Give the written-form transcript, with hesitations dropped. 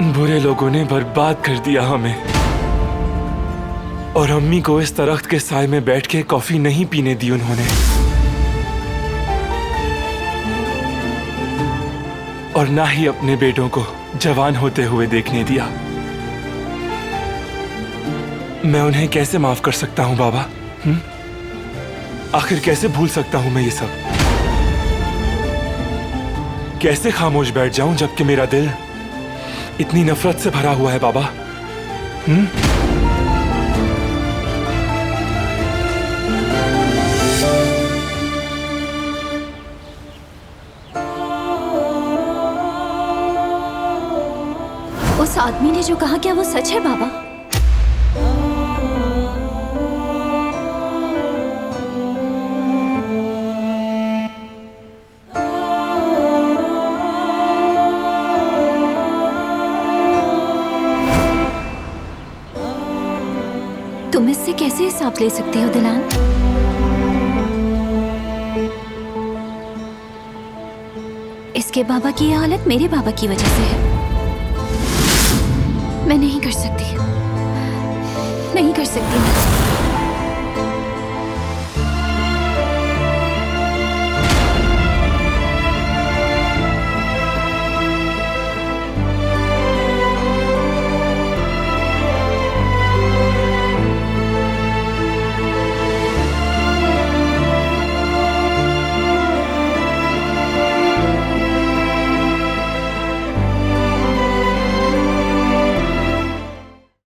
बुरे लोगों ने बर्बाद कर दिया हमें। और अम्मी को इस दरख्त के साए में बैठ के कॉफी नहीं पीने दी उन्होंने। और ना ही अपने बेटों को जवान होते हुए देखने दिया। मैं उन्हें कैसे माफ कर सकता हूं बाबा? आखिर कैसे भूल सकता हूं मैं ये सब? कैसे खामोश बैठ जाऊं जबकि मेरा दिल इतनी नफरत से भरा हुआ है बाबा? उस आदमी ने जो कहा, क्या वो सच है बाबा? तुम इससे कैसे हिसाब ले सकते हो दिलान? इसके बाबा की यह हालत मेरे बाबा की वजह से है। मैं नहीं कर सकती, नहीं कर सकती मैं।